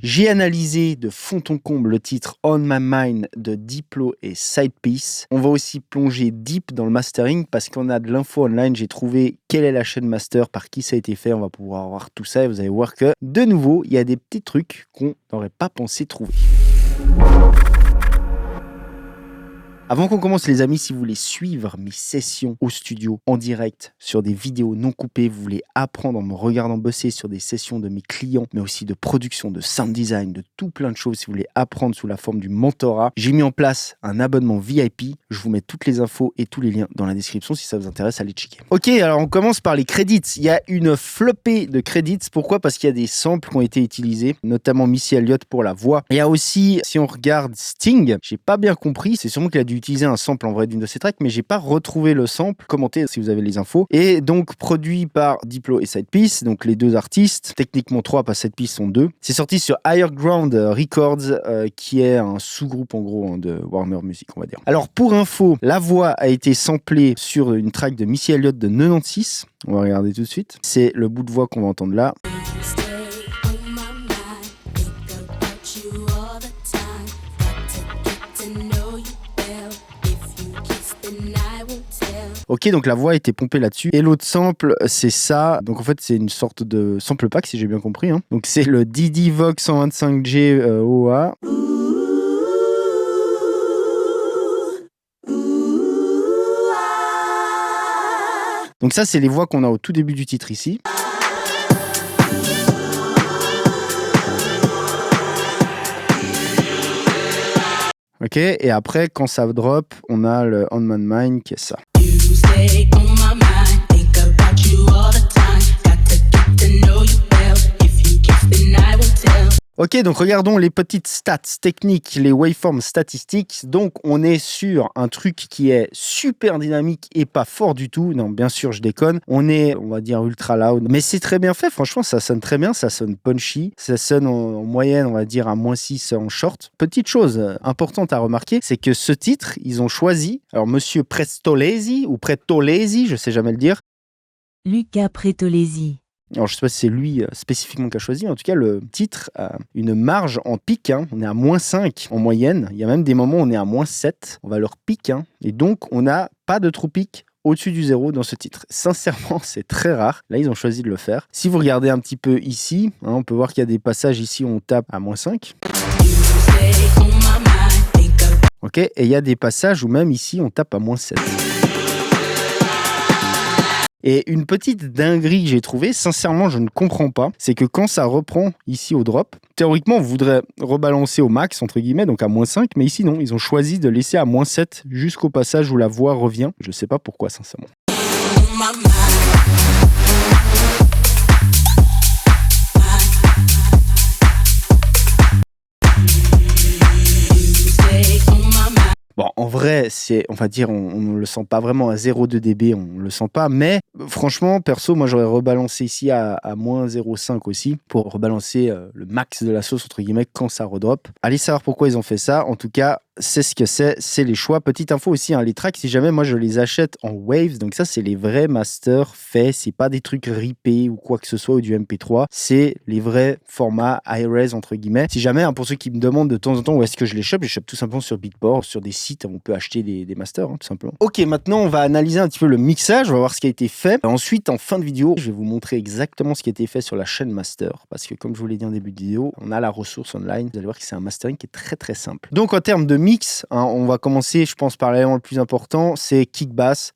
J'ai analysé de fond en comble le titre On My Mind de Diplo et Sidepiece. On va aussi plonger deep dans le mastering parce qu'on a de l'info online. J'ai trouvé quelle est la chaîne master, par qui ça a été fait. On va pouvoir voir tout ça et vous allez voir que, de nouveau, il y a des petits trucs qu'on n'aurait pas pensé trouver. Avant qu'on commence les amis, si vous voulez suivre mes sessions au studio en direct sur des vidéos non coupées, vous voulez apprendre en me regardant bosser sur des sessions de mes clients, mais aussi de production, de sound design, de tout plein de choses, si vous voulez apprendre sous la forme du mentorat, j'ai mis en place un abonnement VIP. Je vous mets toutes les infos et tous les liens dans la description si ça vous intéresse, allez checker. Ok, alors on commence par les credits. Il y a une flopée de credits. Pourquoi ? Parce qu'il y a des samples qui ont été utilisés, notamment Missy Elliott pour la voix. Il y a aussi, si on regarde Sting, j'ai pas bien compris, c'est sûrement qu'il a dû utiliser un sample en vrai d'une de ses tracks, mais j'ai pas retrouvé le sample. Commentez si vous avez les infos. Et donc produit par Diplo et Sidepiece, donc les deux artistes, techniquement 3 parce que Sidepiece sont 2. C'est sorti sur Higher Ground Records, qui est un sous-groupe en gros de Warner Music, on va dire. Alors pour info, la voix a été samplée sur une track de Missy Elliott de 96. On va regarder tout de suite. C'est le bout de voix qu'on va entendre là. Ok, donc la voix a été pompée là-dessus. Et l'autre sample, c'est ça. Donc en fait, c'est une sorte de sample pack, si j'ai bien compris. Hein. Donc c'est le Didi Vox 125G OA. Donc ça, c'est les voix qu'on a au tout début du titre ici. Ok, et après, quand ça drop, on a le On My Mind qui est ça. Ok, donc regardons les petites stats techniques, les waveforms statistiques. Donc on est sur un truc qui est super dynamique et pas fort du tout. Non, bien sûr, je déconne. On est, on va dire, ultra loud. Mais c'est très bien fait, franchement, ça sonne très bien, ça sonne punchy. Ça sonne en moyenne, on va dire, à -6 en short. Petite chose importante à remarquer, c'est que ce titre, ils ont choisi, alors monsieur Prestolesi ou Pretolesi, je sais jamais le dire. Luca Pretolesi. Alors, je ne sais pas si c'est lui spécifiquement qui a choisi. En tout cas, le titre a une marge en pic. Hein. On est à -5 en moyenne. Il y a même des moments où on est à -7. On va leur pic. Hein. Et donc, on n'a pas de trou pic au-dessus du 0 dans ce titre. Sincèrement, c'est très rare. Là, ils ont choisi de le faire. Si vous regardez un petit peu ici, hein, on peut voir qu'il y a des passages ici où on tape à -5. Ok, et il y a des passages où même ici, on tape à -7. Et une petite dinguerie que j'ai trouvée, sincèrement je ne comprends pas, c'est que quand ça reprend ici au drop, théoriquement on voudrait rebalancer au max entre guillemets, donc à -5, mais ici non, ils ont choisi de laisser à -7 jusqu'au passage où la voix revient. Je sais pas pourquoi sincèrement. Bon, en vrai, c'est, on va dire, on ne le sent pas vraiment à 0,2 dB, on le sent pas, mais franchement, perso, moi j'aurais rebalancé ici à -0,5 aussi, pour rebalancer le max de la sauce, entre guillemets, quand ça redrop. Allez savoir pourquoi ils ont fait ça, en tout cas, c'est ce que c'est les choix. Petite info aussi, hein, les tracks, si jamais moi je les achète en Waves, donc ça c'est les vrais masters faits, c'est pas des trucs ripés ou quoi que ce soit, ou du MP3, c'est les vrais formats high-res entre guillemets. Si jamais, hein, pour ceux qui me demandent de temps en temps où est-ce que je les chope tout simplement sur Beatport, sur des sites où on peut acheter des masters, hein, tout simplement. Ok, maintenant on va analyser un petit peu le mixage, on va voir ce qui a été fait. Ensuite, en fin de vidéo, je vais vous montrer exactement ce qui a été fait sur la chaîne master, parce que comme je vous l'ai dit en début de vidéo, on a la ressource online, vous allez voir que c'est un mastering qui est très très simple. Donc en termes de mix, hein, on va commencer, je pense, par l'élément le plus important, c'est kick bass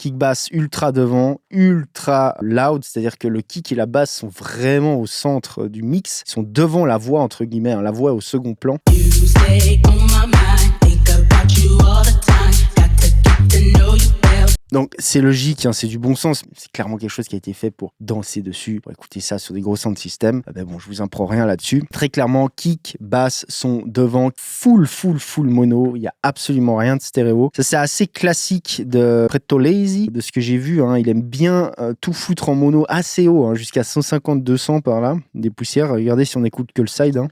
ultra devant, ultra loud, c'est-à-dire que le kick et la basse sont vraiment au centre du mix, ils sont devant la voix entre guillemets, hein, la voix est au second plan. Donc c'est logique, hein, c'est du bon sens, c'est clairement quelque chose qui a été fait pour danser dessus, pour écouter ça sur des gros sound systems. Ben bon, je vous apprends rien là-dessus. Très clairement, kick, basse sont devant, full mono, il y a absolument rien de stéréo. Ça c'est assez classique de Pretolesi, de ce que j'ai vu, hein, il aime bien tout foutre en mono assez haut, hein, jusqu'à 150-200 par là, des poussières. Regardez si on écoute que le side. Hein.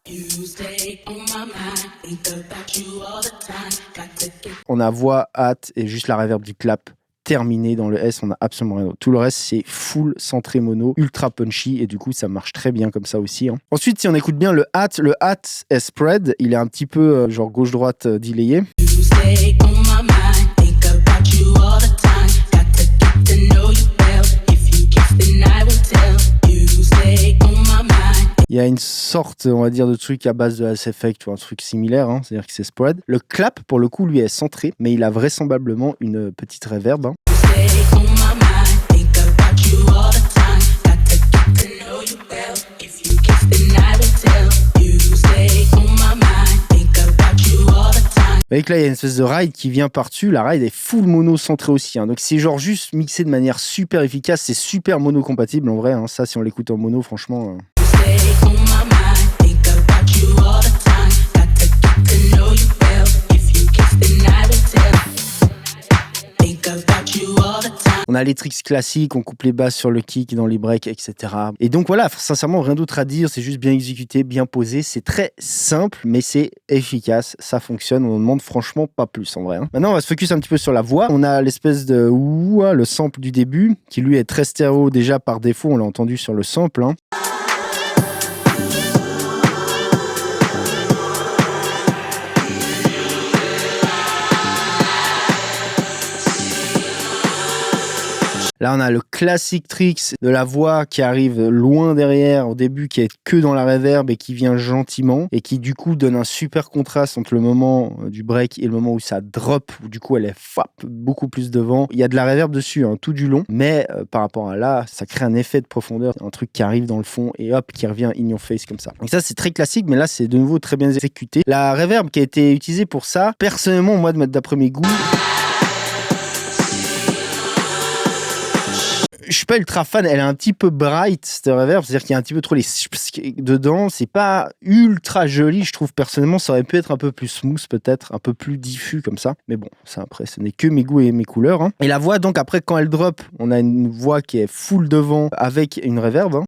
On a voix, hâte et juste la reverb du clap. terminé. Dans le S, on n'a absolument rien d'autre. Tout le reste, c'est full centré mono, ultra punchy, et du coup, ça marche très bien comme ça aussi. Hein. Ensuite, si on écoute bien le hat est spread, il est un petit peu genre gauche-droite delayé. Il y a une sorte, on va dire, de truc à base de S-Effect ou un truc similaire, hein, c'est-à-dire que c'est spread. Le clap, pour le coup, lui est centré, mais il a vraisemblablement une petite reverb. Hein. Vous voyez que là, il y a une espèce de ride qui vient par-dessus. La ride est full mono centrée aussi. Hein. Donc, c'est genre juste mixé de manière super efficace. C'est super mono compatible en vrai. Hein. Ça, si on l'écoute en mono, franchement... On a les tricks classiques, on coupe les basses sur le kick, dans les breaks, etc. Et donc voilà, sincèrement, rien d'autre à dire, c'est juste bien exécuté, bien posé. C'est très simple, mais c'est efficace, ça fonctionne, on ne demande franchement pas plus en vrai. Hein. Maintenant, on va se focus un petit peu sur la voix. On a l'espèce de ouah, le sample du début, qui lui est très stéréo déjà par défaut, on l'a entendu sur le sample. Hein. Là, on a le classique tricks de la voix qui arrive loin derrière au début, qui est que dans la reverb et qui vient gentiment et qui du coup donne un super contraste entre le moment du break et le moment où ça drop, où du coup elle est beaucoup plus devant. Il y a de la reverb dessus hein, tout du long, mais par rapport à là, ça crée un effet de profondeur, un truc qui arrive dans le fond et hop, qui revient in your face comme ça. Donc ça, c'est très classique, mais là, c'est de nouveau très bien exécuté. La reverb qui a été utilisée pour ça, personnellement, moi, d'après mes goûts, je suis pas ultra fan, elle est un petit peu bright cette reverb, c'est-à-dire qu'il y a un petit peu trop les dedans, c'est pas ultra joli, je trouve personnellement, ça aurait pu être un peu plus smooth peut-être, un peu plus diffus comme ça, mais bon, ça après ce n'est que mes goûts et mes couleurs. Hein. Et la voix donc après quand elle drop, on a une voix qui est full devant avec une reverb. Hein.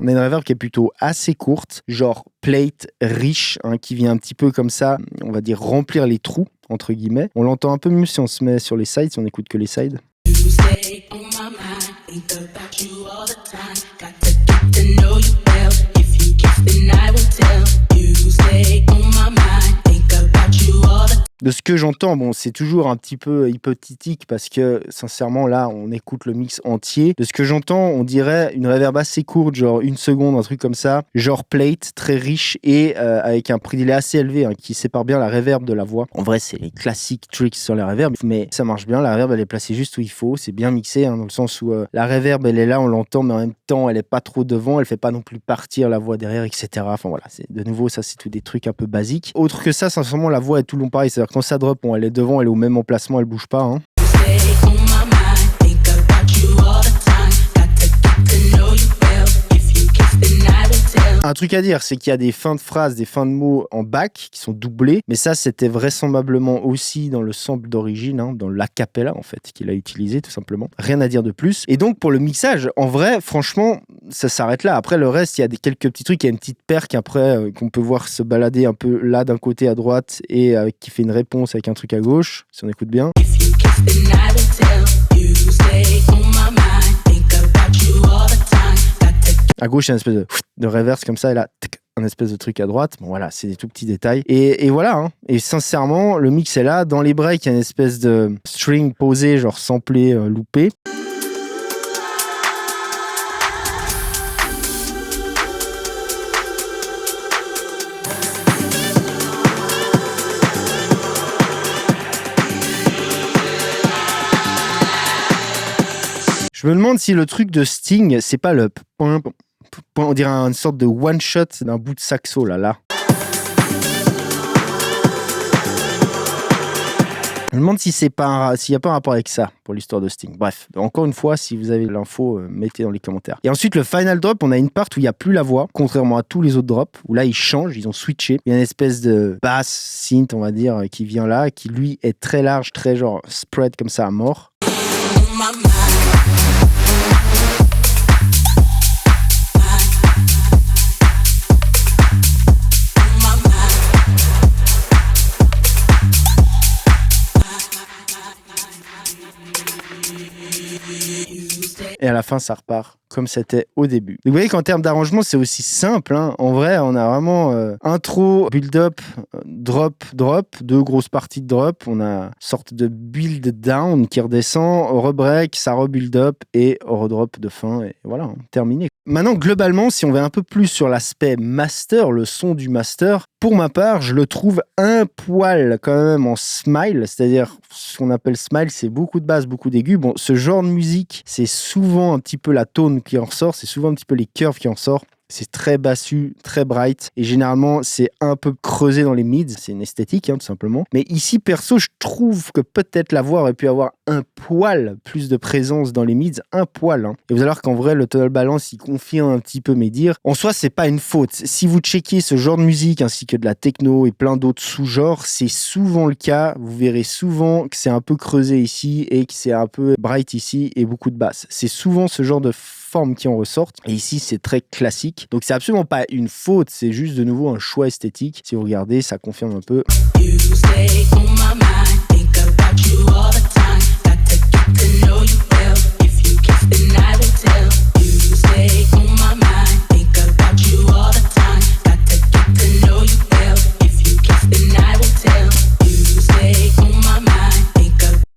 On a une reverb qui est plutôt assez courte, genre plate, riche, hein, qui vient un petit peu comme ça, on va dire remplir les trous, entre guillemets. On l'entend un peu mieux si on se met sur les sides, si on écoute que les sides. De ce que j'entends, bon, c'est toujours un petit peu hypothétique parce que, sincèrement, là, on écoute le mix entier. De ce que j'entends, on dirait une reverb assez courte, genre 1 seconde, un truc comme ça, genre plate, très riche et avec un prix délai assez élevé hein, qui sépare bien la reverb de la voix. En vrai, c'est les classiques tricks sur la reverb, mais ça marche bien. La reverb, elle est placée juste où il faut. C'est bien mixé, hein, dans le sens où la reverb, elle est là, on l'entend, mais en même temps, elle est pas trop devant, elle fait pas non plus partir la voix derrière, etc. Enfin voilà, c'est de nouveau, ça, c'est tout des trucs un peu basiques. Autre que ça, sincèrement, la voix est tout le long pareil. C'est-à-dire quand ça drop, bon, elle est devant, elle est au même emplacement, elle bouge pas. Hein. Un truc à dire, c'est qu'il y a des fins de phrases, des fins de mots en back qui sont doublés, mais ça, c'était vraisemblablement aussi dans le sample d'origine, hein, dans l'acapella en fait, qu'il a utilisé tout simplement. Rien à dire de plus. Et donc pour le mixage, en vrai, franchement, ça s'arrête là. Après le reste, il y a quelques petits trucs, il y a une petite perque après qu'on peut voir se balader un peu là d'un côté à droite et qui fait une réponse avec un truc à gauche, si on écoute bien. À gauche, il y a une espèce de reverse comme ça, et là, un espèce de truc à droite. Bon, voilà, c'est des tout petits détails. Et voilà, hein. Et sincèrement, le mix est là. Dans les breaks, il y a une espèce de string posé, genre samplé, loupé. Je me demande si le truc de Sting, c'est pas le point, on dirait une sorte de one shot d'un bout de saxo là. Je me demande si s'il n'y a pas un rapport avec ça pour l'histoire de Sting. Bref, encore une fois, si vous avez l'info, mettez dans les commentaires. Et ensuite, le final drop, on a une part où il n'y a plus la voix, contrairement à tous les autres drops, où là, ils changent, ils ont switché. Il y a une espèce de bass synth, on va dire, qui vient là, qui lui est très large, très genre spread comme ça à mort. Et à la fin, ça repart comme c'était au début. Donc, vous voyez qu'en termes d'arrangement, c'est aussi simple. Hein. En vrai, on a vraiment intro, build-up, drop, deux grosses parties de drop. On a une sorte de build-down qui redescend, rebreak, ça rebuild-up et redrop de fin. Et voilà, terminé. Maintenant, globalement, si on va un peu plus sur l'aspect master, le son du master, pour ma part, je le trouve un poil quand même en smile, c'est-à-dire ce qu'on appelle smile, c'est beaucoup de basses, beaucoup d'aigus. Bon, ce genre de musique, c'est souvent un petit peu la tone qui en ressort, c'est souvent un petit peu les curves qui en sortent. C'est très bassu, très bright. Et généralement, c'est un peu creusé dans les mids. C'est une esthétique, hein, tout simplement. Mais ici, perso, je trouve que peut-être la voix aurait pu avoir un poil plus de présence dans les mids. Un poil. Hein. Et vous allez voir qu'en vrai, le tonal balance, il confirme un petit peu mes dires. En soi, c'est pas une faute. Si vous checkez ce genre de musique, ainsi que de la techno et plein d'autres sous-genres, c'est souvent le cas. Vous verrez souvent que c'est un peu creusé ici et que c'est un peu bright ici et beaucoup de basses. C'est souvent ce genre de formes qui en ressortent. Et ici, c'est très classique. Donc, c'est absolument pas une faute, c'est juste de nouveau un choix esthétique. Si vous regardez, ça confirme un peu.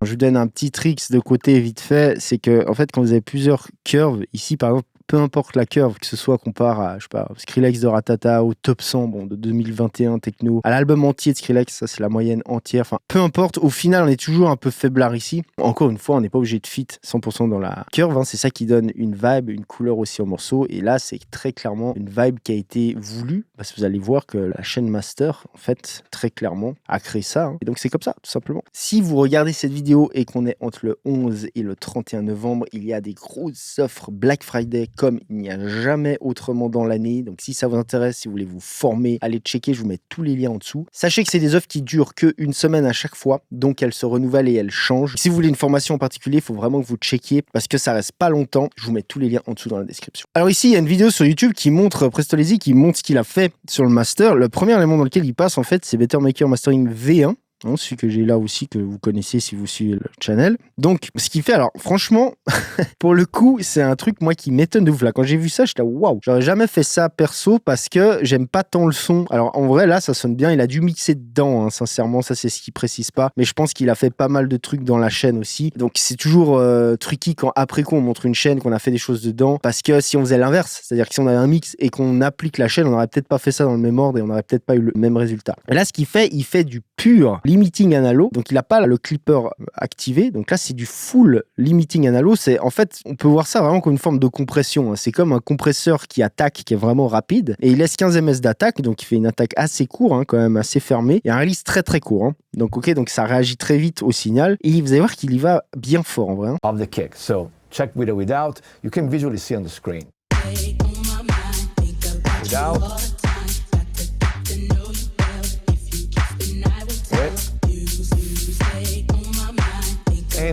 Je vous donne un petit trick de côté vite fait, c'est que en fait quand vous avez plusieurs curves, ici par exemple, peu importe la curve, que ce soit qu'on part à, je sais pas, Skrillex de Ratata, au top 100 de 2021 techno, à l'album entier de Skrillex, ça c'est la moyenne entière, enfin peu importe, au final on est toujours un peu faiblard ici. Encore une fois, on n'est pas obligé de fit 100% dans la curve, hein, c'est ça qui donne une vibe, une couleur aussi au morceau, et là c'est très clairement une vibe qui a été voulue, parce que vous allez voir que la chaîne Master, en fait, très clairement, a créé ça, hein. Et donc c'est comme ça, tout simplement. Si vous regardez cette vidéo et qu'on est entre le 11 et le 31 novembre, il y a des grosses offres Black Friday comme il n'y a jamais autrement dans l'année. Donc si ça vous intéresse, si vous voulez vous former, allez checker, je vous mets tous les liens en dessous. Sachez que c'est des offres qui durent qu'une semaine à chaque fois, donc elles se renouvellent et elles changent. Si vous voulez une formation en particulier, il faut vraiment que vous checkiez parce que ça reste pas longtemps. Je vous mets tous les liens en dessous dans la description. Alors ici, il y a une vidéo sur YouTube qui montre Prestolesi, qui montre ce qu'il a fait sur le master. Le premier élément dans lequel il passe, en fait, c'est Better Maker Mastering V1. Hein, celui que j'ai là aussi, que vous connaissez si vous suivez le channel. Donc, ce qu'il fait, alors franchement, pour le coup, c'est un truc, moi, qui m'étonne de ouf. Là, quand j'ai vu ça, j'étais là, waouh, j'aurais jamais fait ça perso parce que j'aime pas tant le son. Alors, en vrai, là, ça sonne bien. Il a dû mixer dedans, hein, sincèrement, ça, c'est ce qu'il précise pas. Mais je pense qu'il a fait pas mal de trucs dans la chaîne aussi. Donc, c'est toujours tricky quand, après coup, on montre une chaîne, qu'on a fait des choses dedans. Parce que si on faisait l'inverse, c'est-à-dire que si on avait un mix et qu'on applique la chaîne, on aurait peut-être pas fait ça dans le même ordre et on aurait peut-être pas eu le même résultat. Et là, ce qu'il fait, il fait du pur limiting analo, donc il n'a pas le clipper activé, donc là c'est du full limiting analo. C'est en fait, on peut voir ça vraiment comme une forme de compression, hein. C'est comme un compresseur qui attaque, qui est vraiment rapide, et il laisse 15 ms d'attaque, donc il fait une attaque assez courte, hein, quand même assez fermée, et un release très très court, hein. Donc ok, donc ça réagit très vite au signal, et vous allez voir qu'il y va bien fort en vrai, hein. Of the kick. So check with or without, you can visually see on the screen. Without. And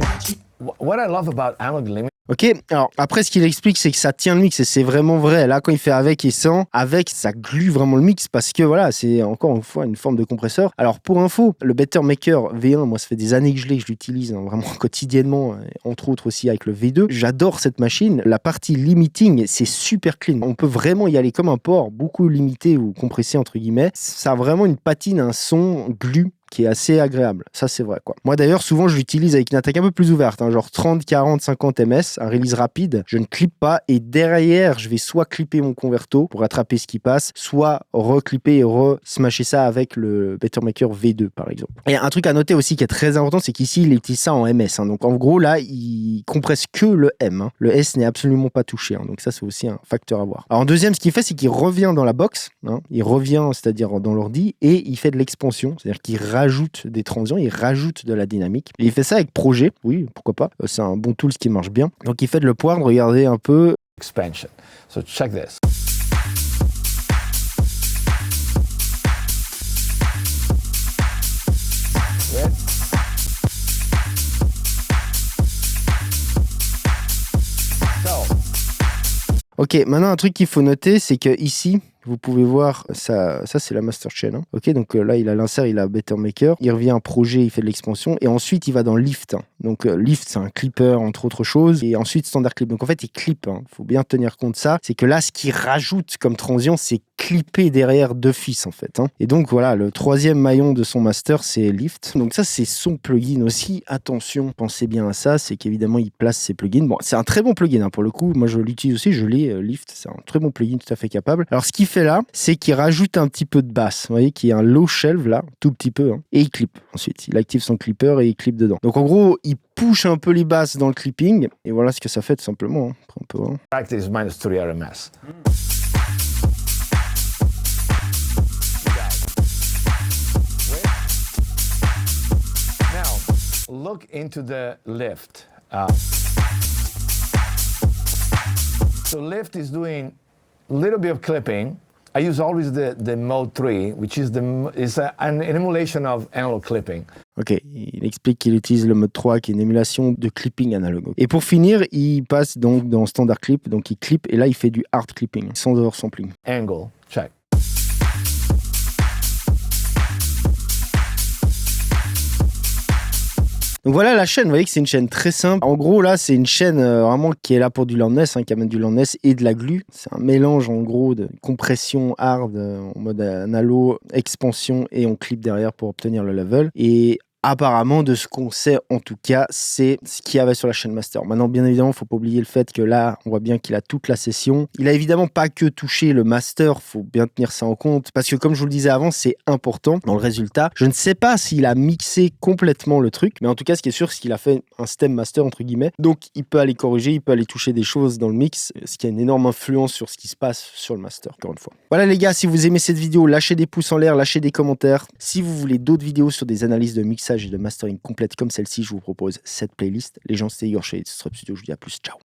what I love about analog limit. Ok, alors après ce qu'il explique c'est que ça tient le mix et c'est vraiment vrai. Là quand il fait avec et sans, avec ça glue vraiment le mix parce que voilà, c'est encore une fois une forme de compresseur. Alors pour info, le Better Maker V1, moi ça fait des années que je l'utilise, hein, vraiment quotidiennement, entre autres aussi avec le V2. J'adore cette machine. La partie limiting, c'est super clean. On peut vraiment y aller comme un port, beaucoup limité ou compressé entre guillemets. Ça a vraiment une patine, un son glue qui est assez agréable. Ça, c'est vrai, quoi. Moi, d'ailleurs, souvent, je l'utilise avec une attaque un peu plus ouverte, hein, genre 30, 40, 50 ms, un release rapide. Je ne clippe pas et derrière, je vais soit clipper mon converto pour attraper ce qui passe, soit reclipper et re-smasher ça avec le Better Maker V2, par exemple. Et un truc à noter aussi qui est très important, c'est qu'ici, il utilise ça en MS, hein. Donc, en gros, là, il compresse que le M, hein. Le S n'est absolument pas touché, hein. Donc, ça, c'est aussi un facteur à voir. Alors, en deuxième, ce qu'il fait, c'est qu'il revient dans la box, hein. Il revient, c'est-à-dire dans l'ordi, et il fait de l'expansion, c'est-à-dire qu'il rajoute des transients, il rajoute de la dynamique. Et il fait ça avec Projet, oui, pourquoi pas. C'est un bon tool qui marche bien. Donc il fait de le poivre, regardez un peu. Expansion. So check this. Yeah. Ok, maintenant un truc qu'il faut noter, c'est que ici, vous pouvez voir, ça c'est la master chain. Hein. Ok, donc là, il a l'insert, il a Better Maker. Il revient à un projet, il fait de l'expansion. Et ensuite, il va dans Lift. Hein. Donc, Lift, c'est un clipper, entre autres choses. Et ensuite, Standard Clip. Donc, en fait, il clip. Il faut bien tenir compte de ça. C'est que là, ce qu'il rajoute comme transition, c'est clipper derrière d'office, en fait. Hein. Et donc, voilà, le troisième maillon de son master, c'est Lift. Donc, ça, c'est son plugin aussi. Attention, pensez bien à ça. C'est qu'évidemment, il place ses plugins. Bon, c'est un très bon plugin, hein, pour le coup. Moi, je l'utilise aussi. Je l'ai, Lift. C'est un très bon plugin, tout à fait capable. Alors, ce qu'il fait là, c'est qu'il rajoute un petit peu de basse. Vous voyez qu'il y a un low shelf là, tout petit peu. Hein, et il clip ensuite. Il active son clipper et il clip dedans. Donc, en gros, il push un peu les basses dans le clipping. Et voilà ce que ça fait, tout simplement. Hein. Après, on peut voir. Practice -3 RMS. Now, look into the lift. So lift is doing a little bit of clipping. I use always the mode 3, which is an emulation of analog clipping. Ok, il explique qu'il utilise le mode 3 qui est une émulation de clipping analogue. Et pour finir, il passe donc dans Standard Clip, donc il clip et là il fait du hard clipping, sans oversampling. Angle, check. Donc voilà la chaîne, vous voyez que c'est une chaîne très simple. En gros là c'est une chaîne vraiment qui est là pour du loudness, hein, qui amène du loudness et de la glue. C'est un mélange en gros de compression hard en mode analo, expansion et on clip derrière pour obtenir le level. Et apparemment, de ce qu'on sait, en tout cas, c'est ce qu'il y avait sur la chaîne master. Maintenant, bien évidemment, il ne faut pas oublier le fait que là, on voit bien qu'il a toute la session. Il a évidemment pas que touché le master, il faut bien tenir ça en compte, parce que comme je vous le disais avant, c'est important dans le résultat. Je ne sais pas s'il a mixé complètement le truc, mais en tout cas, ce qui est sûr, c'est qu'il a fait un stem master, entre guillemets. Donc, il peut aller corriger, il peut aller toucher des choses dans le mix, ce qui a une énorme influence sur ce qui se passe sur le master, encore une fois. Voilà les gars, si vous aimez cette vidéo, lâchez des pouces en l'air, lâchez des commentaires. Si vous voulez d'autres vidéos sur des analyses de mixage et de mastering complètes comme celle-ci, je vous propose cette playlist. Les gens, c'était Igor chez Disrupt Studio. Je vous dis à plus. Ciao.